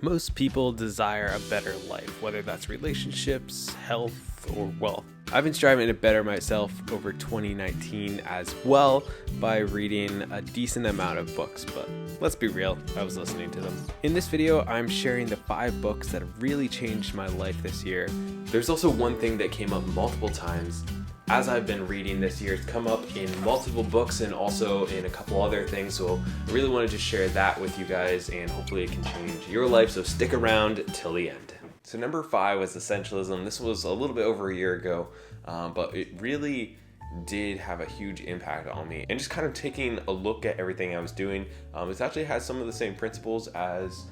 Most people desire a better life, whether that's relationships, health, or wealth. I've been striving to better myself over 2019 as well by reading a decent amount of books, but let's be real, I was listening to them. In this video, I'm sharing the 5 books that have really changed my life this year. There's also one thing that came up multiple times as I've been reading this year. It's come up in multiple books and also in a couple other things, so I really wanted to share that with you guys, and hopefully it can change your life, so stick around till the end. So number 5 was Essentialism. This was a little bit over a year ago, but it really did have a huge impact on me. And just kind of taking a look at everything I was doing, it actually has some of the same principles as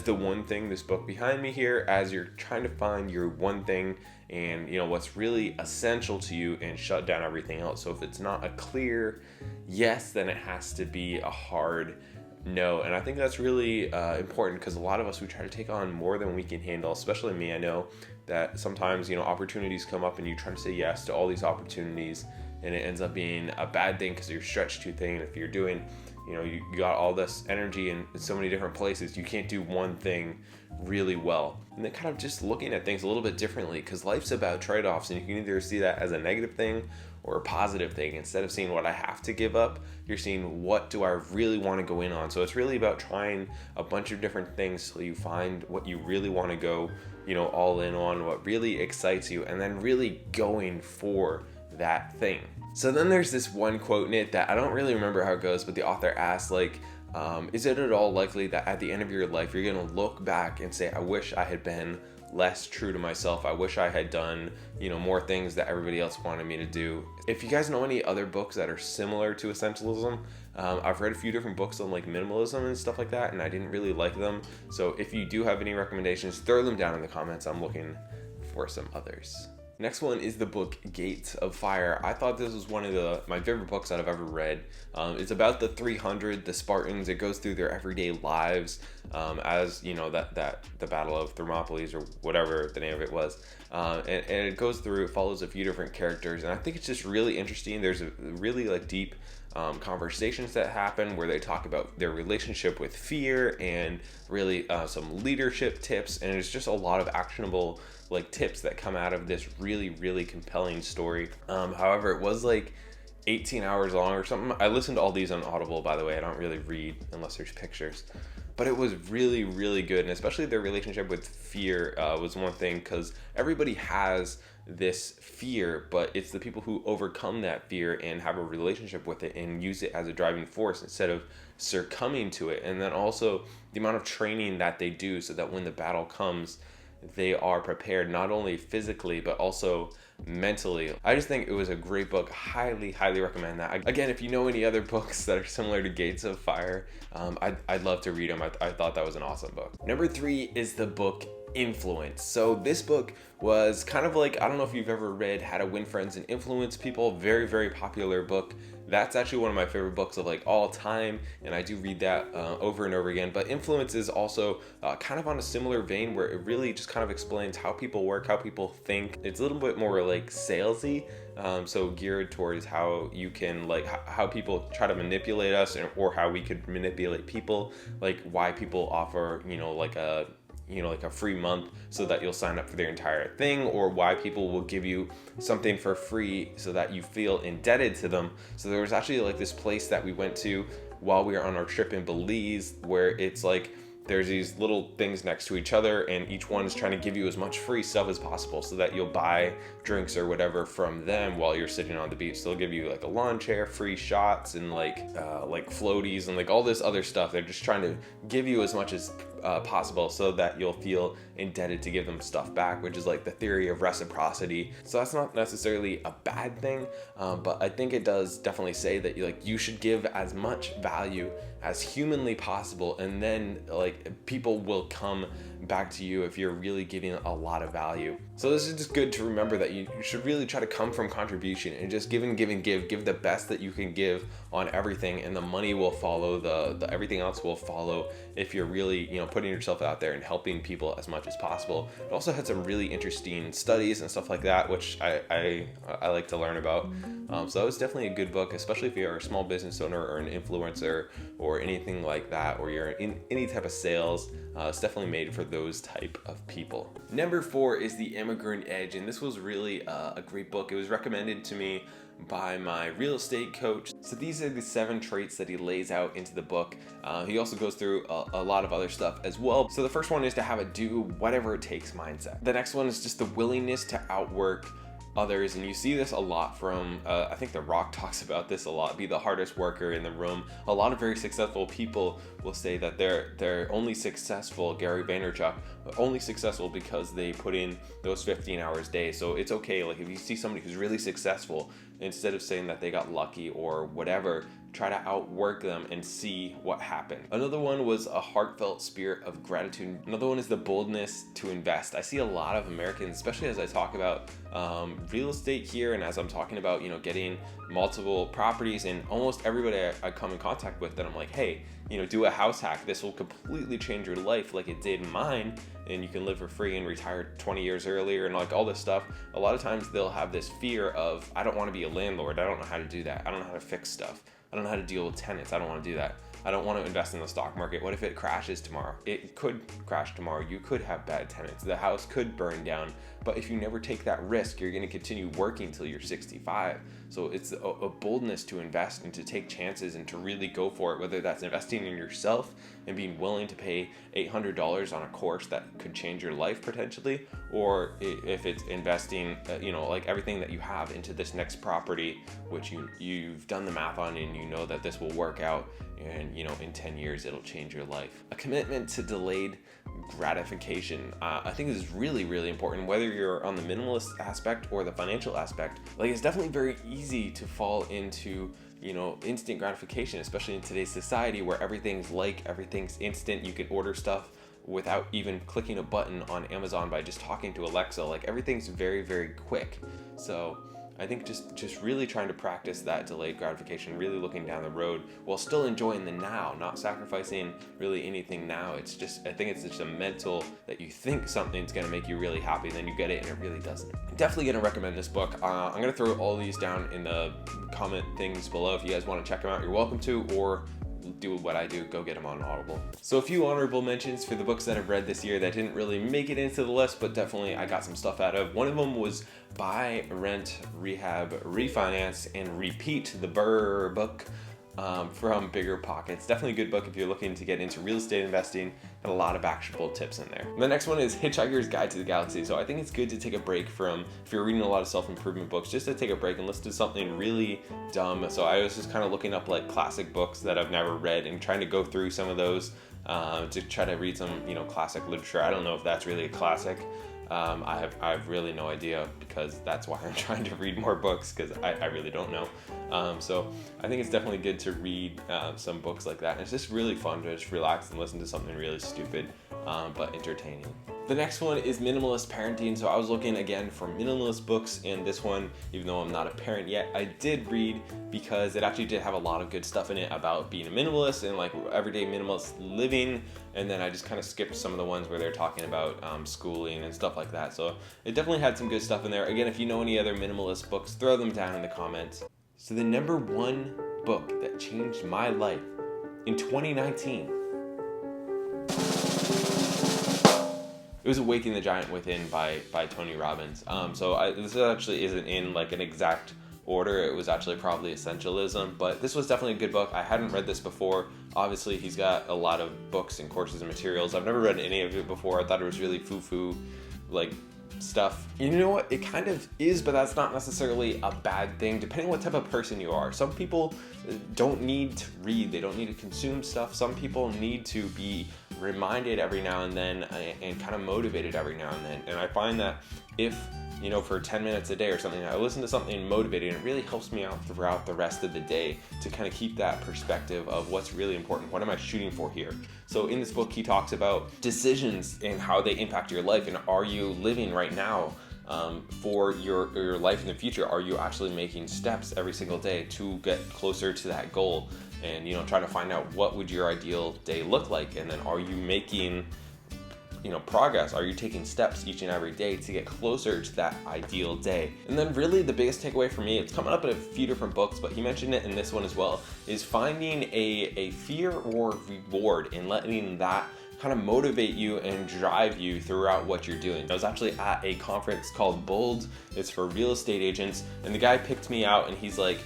the one thing, this book behind me here, as you're trying to find your one thing and what's really essential to you and shut down everything else. So if it's not a clear yes, then it has to be a hard no. And I think that's really important, because a lot of us, we try to take on more than we can handle, especially me. I know that sometimes opportunities come up and you try to say yes to all these opportunities, and it ends up being a bad thing because you're stretched too thin. If you're doing you got all this energy in so many different places, you can't do one thing really well. And then kind of just looking at things a little bit differently, because life's about trade-offs, and you can either see that as a negative thing or a positive thing. Instead of seeing what I have to give up, you're seeing what do I really want to go in on. So it's really about trying a bunch of different things so you find what you really want to go all in on, what really excites you, and then really going for that thing. So then there's this one quote in it that I don't really remember how it goes, but the author asks, is it at all likely that at the end of your life you're going to look back and say, I wish I had been less true to myself. I wish I had done more things that everybody else wanted me to do. If you guys know any other books that are similar to Essentialism, I've read a few different books on minimalism and stuff like that, and I didn't really like them. So if you do have any recommendations, throw them down in the comments. I'm looking for some others. Next one is the book Gates of Fire. I thought this was one of my favorite books that I've ever read. It's about the 300, the Spartans. It goes through their everyday lives as the Battle of Thermopylae, or whatever the name of it was. And it goes through, it follows a few different characters, and I think it's just really interesting. There's a really deep conversations that happen where they talk about their relationship with fear, and really some leadership tips, and it's just a lot of actionable tips that come out of this really compelling story. However, it was 18 hours long or something. I listened to all these on Audible, by the way. I don't really read unless there's pictures, but it was really good. And especially their relationship with fear was one thing, because everybody has this fear, but it's the people who overcome that fear and have a relationship with it and use it as a driving force instead of succumbing to it. And then also the amount of training that they do so that when the battle comes, they are prepared, not only physically but also mentally. I just think it was a great book. Highly recommend that. Again, if you know any other books that are similar to Gates of Fire, I'd love to read them. I thought that was an awesome book. Number 3 is the book Influence. So this book was kind of I don't know if you've ever read How to Win Friends and Influence People. Very popular book. That's actually one of my favorite books of all time, and I do read that over and over again. But Influence is also kind of on a similar vein, where it really just kind of explains how people work, how people think. It's a little bit more salesy, so geared towards how you can how people try to manipulate us, or how we could manipulate people, why people offer a free month so that you'll sign up for their entire thing, or why people will give you something for free so that you feel indebted to them. So there was actually this place that we went to while we were on our trip in Belize, where it's there's these little things next to each other, and each one is trying to give you as much free stuff as possible so that you'll buy drinks or whatever from them while you're sitting on the beach. So they'll give you a lawn chair, free shots, and floaties, and all this other stuff. They're just trying to give you as much as possible so that you'll feel indebted to give them stuff back, which is the theory of reciprocity. So that's not necessarily a bad thing, but I think it does definitely say that you should give as much value as humanly possible, and then people will come back to you if you're really giving a lot of value. So this is just good to remember that you should really try to come from contribution and just give and give and give the best that you can give on everything, and the money will follow, the everything else will follow if you're really, putting yourself out there and helping people as much as possible. It also had some really interesting studies and stuff like that, which I like to learn about. So that was definitely a good book, especially if you're a small business owner or an influencer or anything like that, or you're in any type of sales. It's definitely made for those type of people. Number 4 is The Immigrant Edge, and this was really a great book. It was recommended to me by my real estate coach. So these are the 7 traits that he lays out into the book. He also goes through a lot of other stuff as well. So the first one is to have a do whatever it takes mindset. The next one is just the willingness to outwork others, and you see this a lot from I think The Rock talks about this a lot. Be the hardest worker in the room. A lot of very successful people will say that they're only successful, Gary Vaynerchuk, only successful because they put in those 15 hours a day. So it's okay, like if you see somebody who's really successful, instead of saying that they got lucky or whatever, try to outwork them and see what happened. Another one was a heartfelt spirit of gratitude. Another one is the boldness to invest. I see a lot of Americans, especially as I talk about real estate here, and as I'm talking about, getting multiple properties, and almost everybody I come in contact with, that I'm like, hey, do a house hack. This will completely change your life like it did mine, and you can live for free and retire 20 years earlier and like all this stuff. A lot of times they'll have this fear of, I don't want to be a landlord. I don't know how to do that. I don't know how to fix stuff. I don't know how to deal with tenants. I don't want to do that. I don't want to invest in the stock market. What if it crashes tomorrow? It could crash tomorrow. You could have bad tenants. The house could burn down. But if you never take that risk, you're going to continue working till you're 65. So it's a boldness to invest and to take chances and to really go for it, whether that's investing in yourself and being willing to pay $800 on a course that could change your life potentially, or if it's investing, like everything that you have into this next property, which you've done the math on, and you know that this will work out, and in 10 years it'll change your life. A commitment to delayed gratification. I think this is really, really important, whether you're on the minimalist aspect or the financial aspect. Like, it's definitely very easy to fall into instant gratification, especially in today's society where everything's instant. You can order stuff without even clicking a button on Amazon by just talking to Alexa. Like, everything's very, very quick. So I think just really trying to practice that delayed gratification, really looking down the road while still enjoying the now, not sacrificing really anything now. I think it's just a mental that you think something's going to make you really happy, then you get it and it really doesn't. Definitely going to recommend this book. I'm going to throw all these down in the comment things below. If you guys want to check them out, you're welcome to, or do what I do, go get them on Audible. So a few honorable mentions for the books that I've read this year that didn't really make it into the list, but definitely I got some stuff out of. One of them was Buy, Rent, Rehab, Refinance, and Repeat, the Burr book from Bigger Pockets. Definitely a good book if you're looking to get into real estate investing, and a lot of actionable tips in there. The next one is Hitchhiker's Guide to the Galaxy. So I think it's good to take a break from, if you're reading a lot of self-improvement books, just to take a break and listen to something really dumb. So I was just kind of looking up like classic books that I've never read and trying to go through some of those to try to read some classic literature. I don't know if that's really a classic. I have really no idea, because that's why I'm trying to read more books, because I really don't know. So I think it's definitely good to read some books like that. And it's just really fun to just relax and listen to something really stupid but entertaining. The next one is Minimalist Parenting. So I was looking again for minimalist books, and this one, even though I'm not a parent yet, I did read, because it actually did have a lot of good stuff in it about being a minimalist and like everyday minimalist living. And then I just kind of skipped some of the ones where they're talking about schooling and stuff like that. So it definitely had some good stuff in there. Again, if you know any other minimalist books, throw them down in the comments. So the number 1 book that changed my life in 2019, it was Awakening the Giant Within by Tony Robbins. This actually isn't in like an exact order. It was actually probably Essentialism, but this was definitely a good book. I hadn't read this before. Obviously, he's got a lot of books and courses and materials. I've never read any of it before. I thought it was really foo-foo, like stuff. You know what? It kind of is, but that's not necessarily a bad thing, depending what type of person you are. Some people don't need to read. They don't need to consume stuff. Some people need to be reminded every now and then and kind of motivated every now and then. And I find that if for 10 minutes a day or something, I listen to something motivating, it really helps me out throughout the rest of the day to kind of keep that perspective of what's really important. What am I shooting for here? So in this book, he talks about decisions and how they impact your life, and are you living right now for your life in the future. Are you actually making steps every single day to get closer to that goal? And, try to find out what would your ideal day look like, and then are you making progress? Are you taking steps each and every day to get closer to that ideal day? And then really the biggest takeaway for me, it's coming up in a few different books, but he mentioned it in this one as well, is finding a fear or reward and letting that kind of motivate you and drive you throughout what you're doing. I was actually at a conference called Bult. It's for real estate agents, and the guy picked me out and he's like,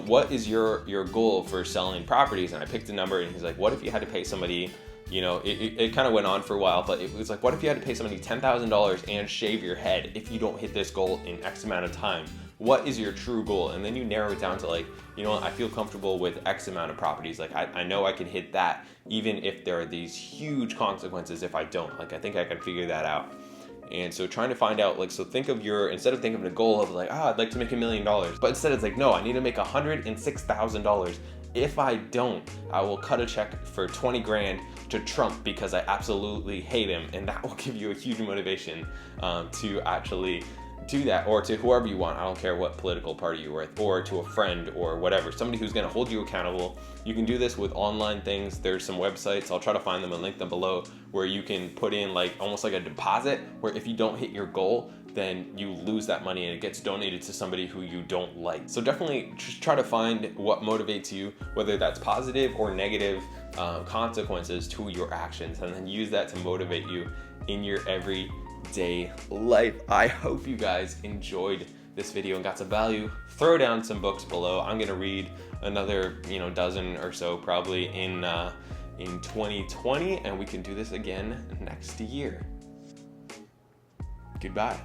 what is your goal for selling properties? And I picked a number, and he's like, what if you had to pay somebody, it kind of went on for a while, but it was like, what if you had to pay somebody $10,000 and shave your head if you don't hit this goal in X amount of time? What is your true goal? And then you narrow it down to like, I feel comfortable with X amount of properties. Like I know I can hit that even if there are these huge consequences if I don't. Like I think I can figure that out. And so trying to find out, so think of instead of thinking of a goal of like, I'd like to make $1 million, but instead it's like, no, I need to make $106,000. If I don't, I will cut a check for 20 grand to Trump because I absolutely hate him. And that will give you a huge motivation to actually do that, or to whoever you want. I don't care what political party you're with, or to a friend or whatever, somebody who's going to hold you accountable. You can do this with online things. There's some websites, I'll try to find them and link them below, where you can put in almost like a deposit, where if you don't hit your goal, then you lose that money and it gets donated to somebody who you don't like. So definitely just try to find what motivates you, whether that's positive or negative consequences to your actions, and then use that to motivate you in your everyday life. I hope you guys enjoyed this video and got some value. Throw down some books below. I'm gonna read another dozen or so probably in 2020, and we can do this again next year. Goodbye.